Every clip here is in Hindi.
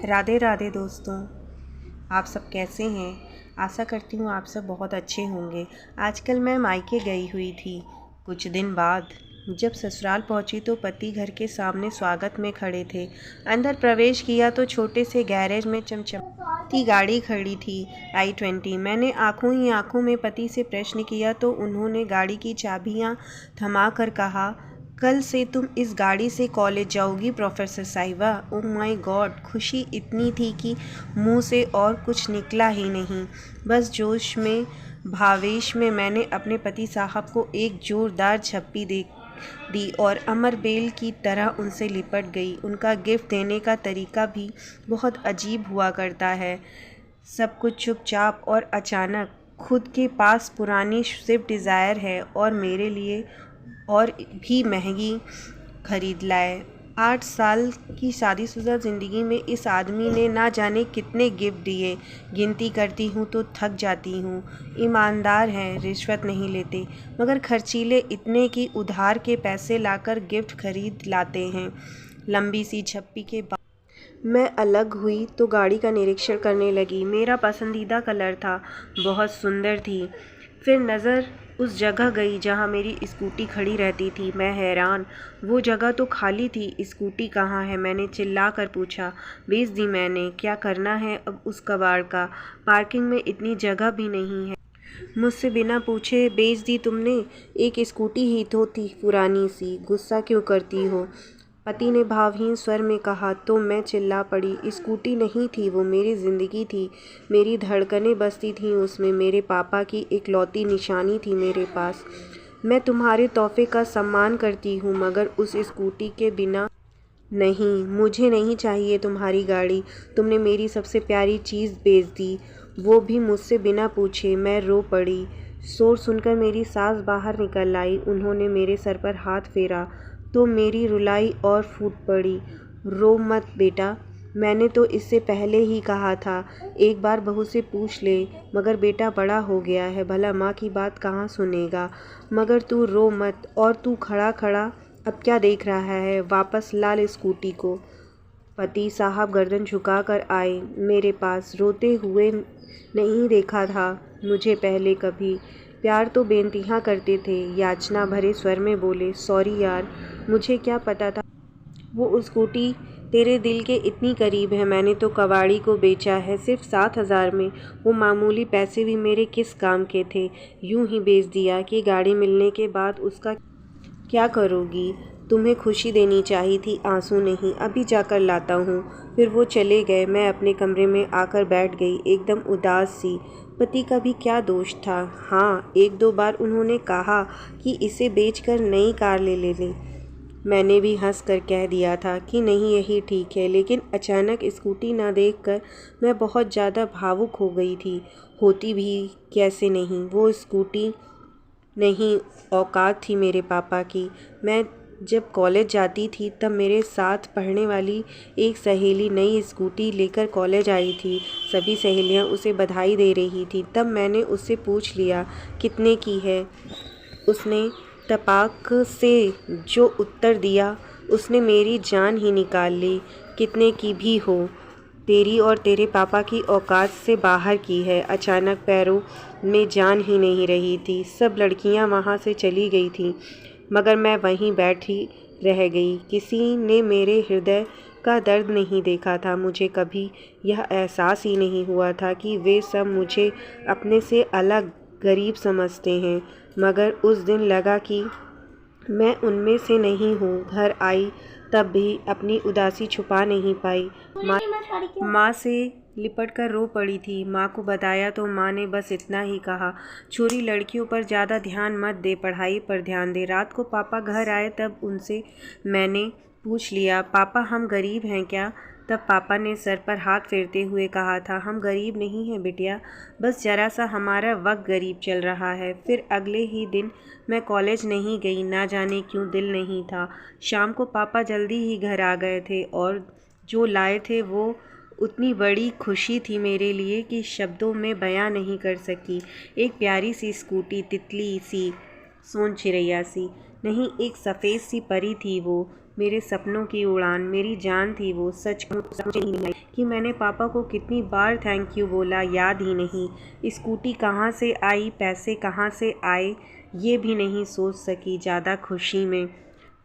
राधे राधे दोस्तों। आप सब कैसे हैं? आशा करती हूँ आप सब बहुत अच्छे होंगे। आजकल मैं मायके गई हुई थी। कुछ दिन बाद जब ससुराल पहुँची तो पति घर के सामने स्वागत में खड़े थे। अंदर प्रवेश किया तो छोटे से गैरेज में चमचमती गाड़ी खड़ी थी, i20। मैंने आंखों ही आंखों में पति से प्रश्न किया तो उन्होंने गाड़ी की चाबियाँ थमा कर कहा, कल से तुम इस गाड़ी से कॉलेज जाओगी प्रोफेसर साहिबा। Oh my God! खुशी इतनी थी कि मुंह से और कुछ निकला ही नहीं। बस जोश में भावेश में मैंने अपने पति साहब को एक जोरदार झप्पी दी और अमर बेल की तरह उनसे लिपट गई। उनका गिफ्ट देने का तरीका भी बहुत अजीब हुआ करता है। सब कुछ चुपचाप और अचानक। खुद के पास पुरानी स्विफ्ट डिज़ायर है और मेरे लिए और भी महंगी खरीद लाए। 8 साल की शादीशुदा ज़िंदगी में इस आदमी ने ना जाने कितने गिफ्ट दिए। गिनती करती हूँ तो थक जाती हूँ। ईमानदार हैं, रिश्वत नहीं लेते, मगर खर्चीले इतने कि उधार के पैसे लाकर गिफ्ट खरीद लाते हैं। लंबी सी झप्पी के बाद मैं अलग हुई तो गाड़ी का निरीक्षण करने लगी। मेरा पसंदीदा कलर था, बहुत सुंदर थी। फिर नज़र उस जगह गई जहाँ मेरी स्कूटी खड़ी रहती थी। मैं हैरान, वो जगह तो खाली थी। स्कूटी कहाँ है? मैंने चिल्ला कर पूछा। बेच दी मैंने। क्या करना है अब उस कबाड़ का? पार्किंग में इतनी जगह भी नहीं है। मुझसे बिना पूछे बेच दी तुमने? एक स्कूटी ही तो थी पुरानी सी, गुस्सा क्यों करती हो? पति ने भावहीन स्वर में कहा तो मैं चिल्ला पड़ी। स्कूटी नहीं थी, वो मेरी ज़िंदगी थी। मेरी धड़कनें बसती थीं उसमें। मेरे पापा की इकलौती निशानी थी मेरे पास। मैं तुम्हारे तोहफे का सम्मान करती हूँ, मगर उस स्कूटी के बिना नहीं। मुझे नहीं चाहिए तुम्हारी गाड़ी। तुमने मेरी सबसे प्यारी चीज़ बेच दी, वो भी मुझसे बिना पूछे। मैं रो पड़ी। शोर सुनकर मेरी सास बाहर निकल आई। उन्होंने मेरे सर पर हाथ फेरा तो मेरी रुलाई और फूट पड़ी। रो मत बेटा, मैंने तो इससे पहले ही कहा था, एक बार बहू से पूछ ले। मगर बेटा बड़ा हो गया है, भला माँ की बात कहाँ सुनेगा। मगर तू रो मत। और तू खड़ा खड़ा अब क्या देख रहा है? वापस ला ले स्कूटी को। पति साहब गर्दन झुकाकर आए मेरे पास। रोते हुए नहीं देखा था मुझे पहले कभी। प्यार तो बेनतिहा करते थे। याचना भरे स्वर में बोले, सॉरी यार, मुझे क्या पता था वो स्कूटी तेरे दिल के इतनी करीब है। मैंने तो कबाड़ी को बेचा है, सिर्फ 7,000 में। वो मामूली पैसे भी मेरे किस काम के थे। यूं ही बेच दिया कि गाड़ी मिलने के बाद उसका क्या करोगी? तुम्हें खुशी देनी चाहिए थी, आंसू नहीं। अभी जाकर लाता हूँ। फिर वो चले गए। मैं अपने कमरे में आकर बैठ गई, एकदम उदास सी। पति का भी क्या दोष था? हाँ, 1-2 बार उन्होंने कहा कि इसे बेचकर नई कार ले लें। मैंने भी हंस कर कह दिया था कि नहीं, यही ठीक है। लेकिन अचानक स्कूटी ना देखकर मैं बहुत ज़्यादा भावुक हो गई थी। होती भी कैसे नहीं। वो स्कूटी नहीं, औकात थी मेरे पापा की। मैं जब कॉलेज जाती थी तब मेरे साथ पढ़ने वाली एक सहेली नई स्कूटी लेकर कॉलेज आई थी। सभी सहेलियां उसे बधाई दे रही थी। तब मैंने उससे पूछ लिया, कितने की है? उसने तपाक से जो उत्तर दिया, उसने मेरी जान ही निकाल ली। कितने की भी हो, तेरी और तेरे पापा की औकात से बाहर की है। अचानक पैरों में जान ही नहीं रही थी। सब लड़कियां वहां से चली गई थीं, मगर मैं वहीं बैठी रह गई। किसी ने मेरे हृदय का दर्द नहीं देखा था। मुझे कभी यह एहसास ही नहीं हुआ था कि वे सब मुझे अपने से अलग, गरीब समझते हैं। मगर उस दिन लगा कि मैं उनमें से नहीं हूँ। घर आई तब भी अपनी उदासी छुपा नहीं पाई। माँ से लिपट कर रो पड़ी थी। माँ को बताया तो माँ ने बस इतना ही कहा, छोरी लड़कियों पर ज़्यादा ध्यान मत दे, पढ़ाई पर ध्यान दे। रात को पापा घर आए तब उनसे मैंने पूछ लिया, पापा हम गरीब हैं क्या? तब पापा ने सर पर हाथ फेरते हुए कहा था, हम गरीब नहीं हैं बिटिया, बस ज़रा सा हमारा वक्त गरीब चल रहा है। फिर अगले ही दिन मैं कॉलेज नहीं गई। ना जाने क्यों दिल नहीं था। शाम को पापा जल्दी ही घर आ गए थे और जो लाए थे वो उतनी बड़ी खुशी थी मेरे लिए कि शब्दों में बयां नहीं कर सकी। एक प्यारी सी स्कूटी, तितली सी, सोन चिड़ैया सी नहीं, एक सफ़ेद सी परी थी वो। मेरे सपनों की उड़ान, मेरी जान थी वो। सच कहूँ तो मुझे ही नहीं आई कि मैंने पापा को कितनी बार थैंक यू बोला, याद ही नहीं। स्कूटी कहाँ से आई, पैसे कहाँ से आए, ये भी नहीं सोच सकी ज़्यादा खुशी में।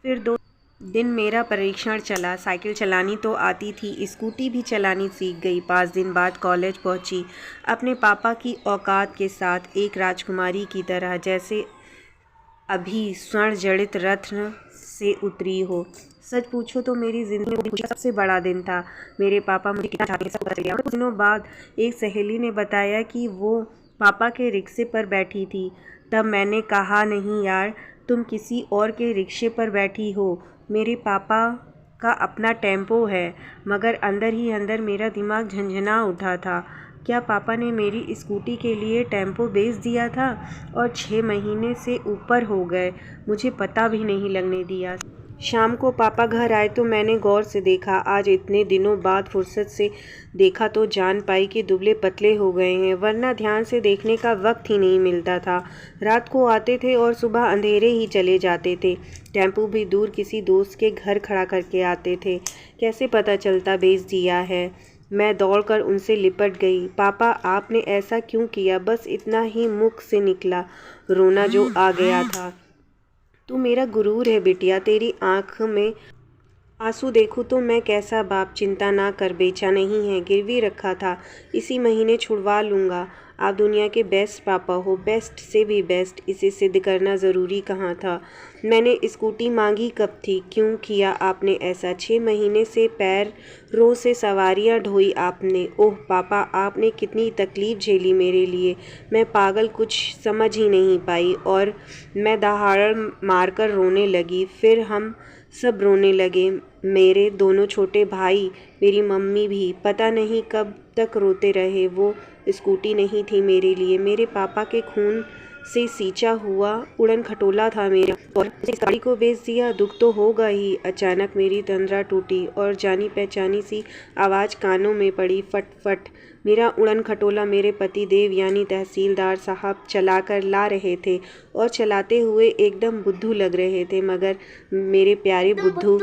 फिर 2 दिन मेरा परीक्षण चला। साइकिल चलानी तो आती थी, स्कूटी भी चलानी सीख गई। 5 दिन बाद कॉलेज पहुंची, अपने पापा की औकात के साथ, एक राजकुमारी की तरह, जैसे अभी स्वर्ण जड़ित रत्न से उतरी हो। सच पूछो तो मेरी ज़िंदगी का सबसे बड़ा दिन था। मेरे पापा मुझे कितना चाहते थे, सब पता चल गया। कुछ दिनों बाद एक सहेली ने बताया कि वो पापा के रिक्शे पर बैठी थी। तब मैंने कहा, नहीं यार, तुम किसी और के रिक्शे पर बैठी हो। मेरे पापा का अपना टेम्पो है। मगर अंदर ही अंदर मेरा दिमाग झंझना उठा था। क्या पापा ने मेरी स्कूटी के लिए टेम्पो बेच दिया था? और 6 महीने से ऊपर हो गए, मुझे पता भी नहीं लगने दिया। शाम को पापा घर आए तो मैंने गौर से देखा। आज इतने दिनों बाद फुर्सत से देखा तो जान पाई कि दुबले पतले हो गए हैं, वरना ध्यान से देखने का वक्त ही नहीं मिलता था। रात को आते थे और सुबह अंधेरे ही चले जाते थे। टेम्पो भी दूर किसी दोस्त के घर खड़ा करके आते थे। कैसे पता चलता बेच दिया है? मैं दौड़कर उनसे लिपट गई। पापा, आपने ऐसा क्यों किया? बस इतना ही मुख से निकला। रोना जो आ गया था। तू मेरा गुरूर है बिटिया, तेरी आँख में आंसू देखूं तो मैं कैसा बाप। चिंता ना कर, बेचा नहीं है, गिरवी रखा था, इसी महीने छुड़वा लूँगा। आप दुनिया के बेस्ट पापा हो, बेस्ट से भी बेस्ट। इसे सिद्ध करना ज़रूरी कहाँ था? मैंने स्कूटी मांगी कब थी? क्यों किया आपने ऐसा? 6 महीने से पैरों से सवारियाँ ढोई आपने। ओह पापा, आपने कितनी तकलीफ़ झेली मेरे लिए। मैं पागल, कुछ समझ ही नहीं पाई और मैं दहाड़ मारकर रोने लगी। फिर हम सब रोने लगे, मेरे दोनों छोटे भाई, मेरी मम्मी भी। पता नहीं कब तक रोते रहे। वो स्कूटी नहीं थी मेरे लिए, मेरे पापा के खून से सींचा हुआ उड़न खटोला था मेरा, और इस गाड़ी को बेच दिया। दुख तो होगा ही। अचानक मेरी तंद्रा टूटी और जानी पहचानी सी आवाज़ कानों में पड़ी, फट फट। मेरा उड़न खटोला मेरे पति देव यानी तहसीलदार साहब चलाकर ला रहे थे, और चलाते हुए एकदम बुद्धू लग रहे थे। मगर मेरे प्यारे बुद्धू,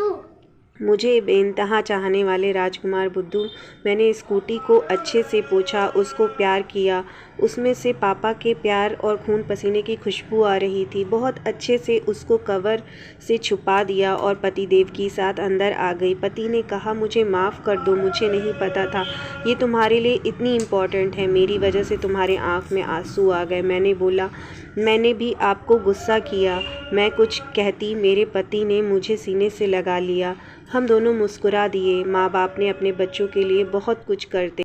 मुझे बेइंतहा चाहने वाले राजकुमार बुद्धू। मैंने स्कूटी को अच्छे से पोंछा, उसको प्यार किया। उसमें से पापा के प्यार और खून पसीने की खुशबू आ रही थी। बहुत अच्छे से उसको कवर से छुपा दिया और पतिदेव के साथ अंदर आ गई। पति ने कहा, मुझे माफ़ कर दो, मुझे नहीं पता था ये तुम्हारे लिए इतनी इम्पोर्टेंट है। मेरी वजह से तुम्हारे आँख में आंसू आ गए। मैंने बोला, मैंने भी आपको गुस्सा किया। मैं कुछ कहती, मेरे पति ने मुझे सीने से लगा लिया। हम दोनों मुस्कुरा दिए। माँ बाप ने अपने बच्चों के लिए बहुत कुछ करते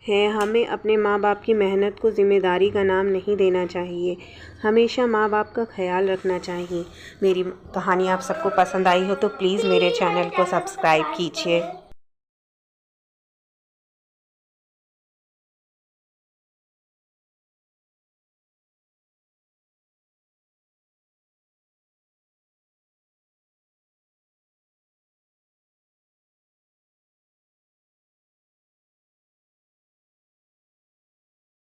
हैं। हमें अपने माँ बाप की मेहनत को ज़िम्मेदारी का नाम नहीं देना चाहिए। हमेशा माँ बाप का ख्याल रखना चाहिए। मेरी कहानी आप सबको पसंद आई हो तो प्लीज़ मेरे चैनल को सब्सक्राइब कीजिए।